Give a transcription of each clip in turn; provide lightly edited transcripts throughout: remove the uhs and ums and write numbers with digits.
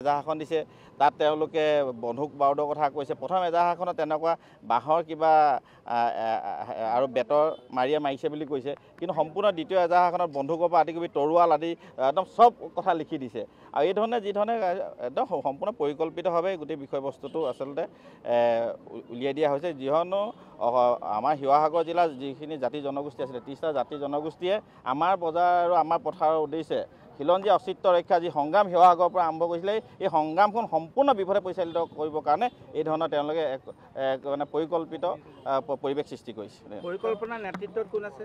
এজাহাৰখন দিছে তাত তেওঁলোকে বন্ধুক বাৰুদৰ কথা কৈছে। প্ৰথম এজাহাৰখনত তেনেকুৱা বাঁহৰ কিবা আৰু বেতৰ মাৰিয়ে মাৰিছে বুলি কৈছে, কিন্তু সম্পূৰ্ণ দ্বিতীয় এজাহাৰখনত বন্ধুকৰ পৰা আদি কৰি তৰোৱাল আদি একদম চব কথা লিখি দিছে। আৰু এই ধৰণে যিধৰণে একদম সম্পূৰ্ণ পৰিকল্পিতভাৱে গোটেই বিষয়বস্তুটো আচলতে উলিয়াই দিয়া হৈছে। যিহেতু আমাৰ শিৱসাগৰ জিলাৰ যিখিনি জাতি জনগোষ্ঠী আছিলে 30টা জাতি জনগোষ্ঠীয়ে আমাৰ বজাৰ আৰু আমাৰ পথাৰৰ উদ্দেশ্যে খিলঞ্জীয়া অস্তিত্ব ৰক্ষা যি সংগ্ৰাম শিৱসাগৰৰ পৰা আৰম্ভ কৰিছিলে, এই সংগ্ৰামখন সম্পূৰ্ণ বিফলে পৰিচালিত কৰিবৰ কাৰণে এই ধৰণৰ তেওঁলোকে মানে পৰিকল্পিত পৰিৱেশ সৃষ্টি কৰিছে। পৰিকল্পনাৰ নেতৃত্বত কোন আছে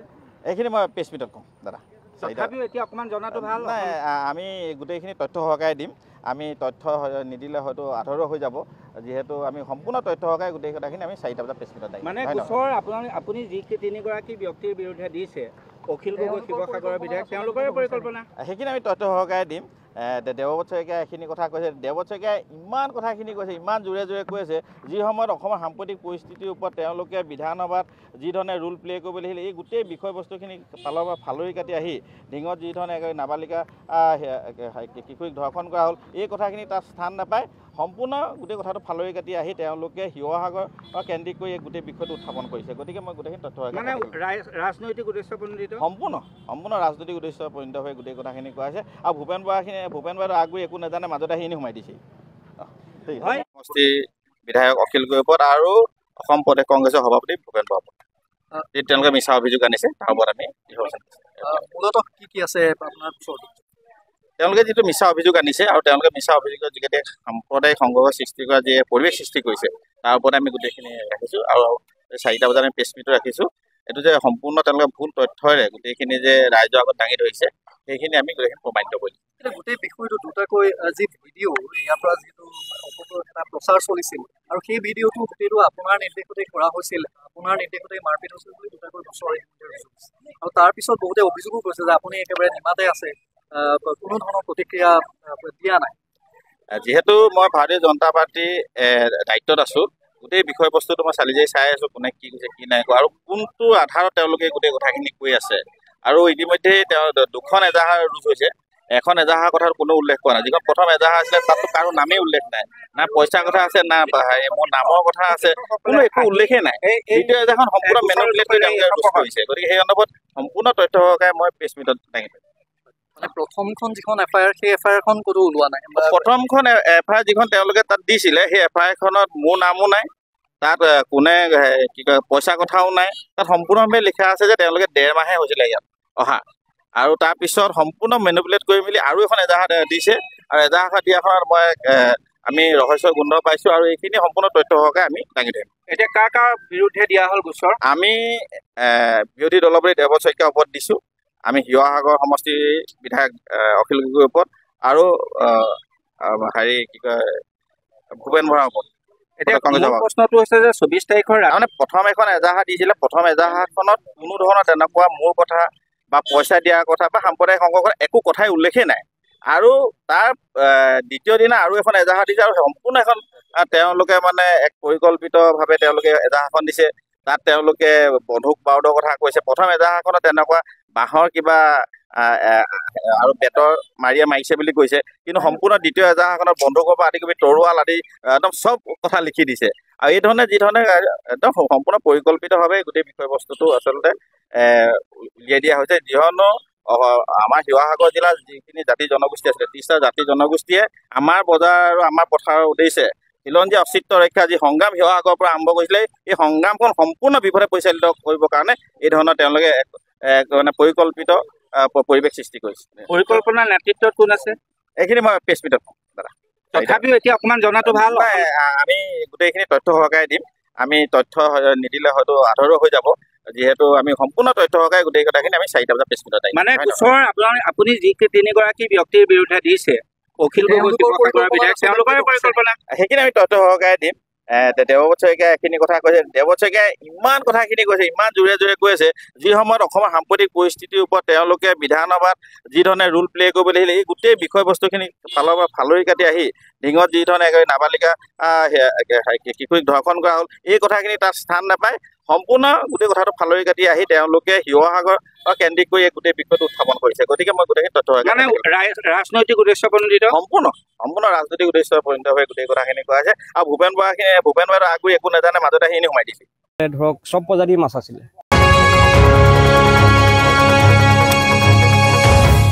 এইখিনি মই প্ৰেছ মিটত ক'ম দাদা। তথাপিও এতিয়া অকণমান জনাটো ভাল। নাই, আমি গোটেইখিনি তথ্য সহকাৰে দিম। আমি তথ্য নিদিলে হয়তো আধৰুৱা হৈ যাব, যিহেতু আমি সম্পূৰ্ণ তথ্য সহকাৰে গোটেই কথাখিনি আমি 4টা বজাত প্ৰেছ মিটত দিম। মানে গোচৰ আপুনি যি তিনিগৰাকী ব্যক্তিৰ বিৰুদ্ধে দিছে, অখিল গগৈ শিৱসাগৰৰ বিধায়ক, তেওঁলোকৰে পৰিকল্পনা, সেইখিনি আমি তথ্য সহকাৰে দিম। দেৱব্ৰত শইকীয়াই এইখিনি কথা কৈছে। দেৱব্ৰত শইকীয়াই ইমান কথাখিনি কৈছে, ইমান জোৰে জোৰে কৈছে, যি সময়ত অসমৰ সাম্প্ৰতিক পৰিস্থিতিৰ ওপৰত তেওঁলোকে বিধানসভাত যি ধৰণে ৰোল প্লে' কৰিবলৈ আহিলে, এই গোটেই বিষয়বস্তুখিনি ফালৰ পৰা ফালৰি কাটি আহি ডিঙত যি ধৰণে নাবালিকা কিশোৰীক ধৰ্ষণ কৰা হ'ল, এই কথাখিনি তাত স্থান নাপায়। সম্পূৰ্ণ গোটেই কথাটো ফালৰি কাটি আহি তেওঁলোকে শিৱসাগৰ কেন্দ্ৰিক কৰি এই গোটেই বিষয়টো উত্থাপন কৰিছে। গতিকে মই গোটেইখিনি তথ্য ৰাজনৈতিক উদ্দেশ্য প্ৰণোদিত, সম্পূৰ্ণ ৰাজনৈতিক উদ্দেশ্য পৰিণত হৈ গোটেই কথাখিনি কোৱা হৈছে। আৰু ভূপেন বৰাইতো আগবাঢ়ি একো নাজানে, মাজতে আহি সোমাই দিছে। সমষ্টি বিধায়ক অখিল গগৈৰ ওপৰত আৰু অসম প্ৰদেশ কংগ্ৰেছৰ সভাপতি ভূপেন বৰা ওপৰত তেওঁলোকে মিছা অভিযোগ আনিছে, তাৰ ওপৰত আমি মূলতঃ কি আছে আপোনাৰ ওচৰত? তেওঁলোকে যিটো মিছা অভিযোগ আনিছে আৰু তেওঁলোকে মিছা অভিযোগৰ যোগেদি সাম্প্ৰদায়িক সংঘৰ্ষ সৃষ্টি কৰা যি পৰিৱেশ সৃষ্টি কৰিছে, তাৰ ওপৰত আমি গোটেইখিনি ৰাখিছোঁ। আৰু 4টা বজাত আমি প্ৰেছ মিটো ৰাখিছোঁ। এইটো যে সম্পূৰ্ণ তেওঁলোকে ভুল তথ্যৰে গোটেইখিনি যে ৰাইজৰ আগত দাঙি ধৰিছে, সেইখিনি আমি গোটেইখিনি প্ৰমাণিত কৰিম। গোটেই বিষয়টো দুটাকৈ যি ভিডিঅ' ইয়াৰ পৰা যিটো এটা প্ৰচাৰ চলিছিল, আৰু সেই ভিডিঅ'টো গোটেইটো আপোনাৰ নিৰ্দেশতে কৰা হৈছিল, আপোনাৰ নিৰ্দেশতে মাৰপিট হৈছিল বুলি দুটাকৈ গোচৰ আৰু তাৰপিছত বহুতে অভিযোগো কৰিছে যে আপুনি একেবাৰে নিমাতে আছে, কোনো ধৰণৰ প্ৰতিক্ৰিয়া দিয়া নাই। যিহেতু মই ভাৰতীয় জনতা পাৰ্টীৰ দায়িত্বত আছোঁ, গোটেই বিষয়বস্তুটো মই চালি জাৰি চাই আছোঁ, কোনে কি কৈছে কি নাই কোৱা আৰু কোনটো আধাৰত তেওঁলোকে গোটেই কথাখিনি কৈ আছে। আৰু ইতিমধ্যে তেওঁ 2খন এজাহাৰ ৰুজু হৈছে। এখন এজাহাৰ কথাত কোনো উল্লেখ কৰা নাই। যিখন প্ৰথম এজাহাৰ আছিলে তাততো কাৰো নামেই উল্লেখ নাই, না পইচাৰ কথা আছে, না মোৰ নামৰ কথা আছে, কোনো একো উল্লেখেই নাই। দ্বিতীয় এজাহাৰখন সম্পূৰ্ণ মেনুপুলেট কৰি তেওঁলোকে ৰুজ কৰিছে। গতিকে সেই সন্দৰ্ভত সম্পূৰ্ণ তথ্য সহকাৰে মই প্ৰেছ মিটত দাঙি ধৰিম। মানে প্ৰথমখন যিখন FIR, সেই FIR-খন ক'তো ওলোৱা নাই? প্ৰথমখন FIR যিখন তেওঁলোকে তাত দিছিলে, সেই FIR-খনত মোৰ নামো নাই, তাত কোনে কি কয় পইচাৰ কথাও নাই। তাত সম্পূৰ্ণভাৱে লিখা আছে যে তেওঁলোকে 1.5 মাহে হৈছিলে ইয়াত অহা, আৰু তাৰপিছত সম্পূৰ্ণ মেনুপুলেট কৰি মেলি আৰু এখন এজাহাৰ দিছে। আৰু এজাহাৰ দিয়াখনত আমি ৰহস্যৰ গোন্ধ পাইছোঁ, আৰু এইখিনি সম্পূৰ্ণ তথ্য সহকাৰে আমি দাঙি ধৰিম। এতিয়া কাৰ বিৰুদ্ধে দিয়া হ'ল গোচৰ? আমি বিৰোধী দলপতি দেৱব্ৰত শইকীয়াৰ ওপৰত দিছোঁ, আমি শিৱসাগৰ সমষ্টিৰ বিধায়ক অখিল গগৈৰ ওপৰত, আৰু কি কয় ভূপেন বৰাৰ ওপৰত। এতিয়া প্ৰশ্নটো হৈছে যে 24 তাৰিখৰ মানে প্ৰথম এখন এজাহাৰ দিছিলে, প্ৰথম এজাহাৰখনত কোনো ধৰণৰ তেনেকুৱা মোৰ কথা বা পইচা দিয়াৰ কথা বা সাম্প্ৰদায়িক সংঘৰ্ষৰ একো কথাই উল্লেখেই নাই। আৰু তাৰ দ্বিতীয় দিনা আৰু এখন এজাহাৰ দিছে, আৰু সম্পূৰ্ণ এখন তেওঁলোকে মানে এক পৰিকল্পিতভাৱে তেওঁলোকে এজাহাৰখন দিছে। তাত তেওঁলোকে বন্ধুক বাৰুদৰ কথা কৈছে। প্ৰথম এজাহাৰখনত তেনেকুৱা বাঁহৰ কিবা আৰু বেতৰ মাৰিয়ে মাৰিছে বুলি কৈছে, কিন্তু সম্পূৰ্ণ দ্বিতীয় এজাহাৰখনত বন্ধুকৰ পৰা আদি কৰি তৰোৱাল আদি একদম চব কথা লিখি দিছে। আৰু এই ধৰণে যি ধৰণে একদম সম্পূৰ্ণ পৰিকল্পিতভাৱে গোটেই বিষয়বস্তুটো আচলতে উলিয়াই দিয়া হৈছে। যিহেতু আমাৰ শিৱসাগৰ জিলাৰ যিখিনি জাতি জনগোষ্ঠী আছিলে 30টা জাতি জনগোষ্ঠীয়ে আমাৰ বজাৰ আৰু আমাৰ পথাৰৰ উদ্দেশ্যে খিলঞ্জীয়া অস্তিত্ব ৰক্ষা যি সংগ্ৰাম শিৱসাগৰৰ পৰা আৰম্ভ কৰিছিলে, এই সংগ্ৰামখন সম্পূৰ্ণ বিফলে পৰিচালিত কৰিবৰ কাৰণে এই ধৰণৰ তেওঁলোকে মানে পৰিকল্পিত পৰিৱেশ সৃষ্টি কৰিছে। পৰিকল্পনাৰ নেতৃত্বত কোন আছে? এইখিনি মই প্ৰেছ মিটত ক'ম দাদা। তথাপিও এতিয়া অকণমান জনাটো ভাল। আমি গোটেইখিনি তথ্য সহকাৰে দিম। আমি তথ্য নিদিলে হয়তো আধৰুৱা হৈ যাব, যিহেতু আমি সম্পূৰ্ণ তথ্য সহকাৰে গোটেই কথাখিনি আমি 4টা বজাত প্ৰেছ মিটত দিম। মানে গোচৰ আপুনি যি তিনিগৰাকী ব্যক্তিৰ বিৰুদ্ধে দিছে, অখিল গগৈ শিৱসাগৰৰ বিধায়ক, তেওঁলোকৰে পৰিকল্পনা, সেইখিনি আমি তথ্য সহকাৰে দিম। দেৱব্ৰত শইকীয়াই এইখিনি কথা কৈছে। দেৱব্ৰত শইকীয়াই ইমান কথাখিনি কৈছে, ইমান জোৰে জোৰে কৈছে, যি সময়ত অসমৰ সাম্প্ৰতিক পৰিস্থিতিৰ ওপৰত তেওঁলোকে বিধানসভাত যি ধৰণে ৰোল প্লে' কৰিবলৈ আহিলে, এই গোটেই বিষয়বস্তুখিনি ফালৰ পৰা ফালৰি কাটি আহি ডিঙত যি ধৰণে নাবালিকা কিশোৰীক ধৰ্ষণ কৰা হ'ল, এই কথাখিনি তাত স্থান নাপায়। সম্পূৰ্ণ গোটেই কথাটো ফালৰি কাটি আহি তেওঁলোকে শিৱসাগৰ কেন্দ্ৰিক কৰি এই গোটেই বিষয়টো উত্থাপন কৰিছে। গতিকে মই গোটেইখিনি তথ্য মানে ৰাজনৈতিক উদ্দেশ্য প্ৰণোদিত সম্পূৰ্ণ ৰাজনৈতিক উদ্দেশ্য পৰিণত হৈ গোটেই কথাখিনি কোৱা হৈছে। আৰু ভূপেন বৰাই আগবাঢ়ি একো নাজানে, মাজতে আহি সোমাই দিছে। ধৰক চব প্ৰজাতিৰ মাছ আছিলে।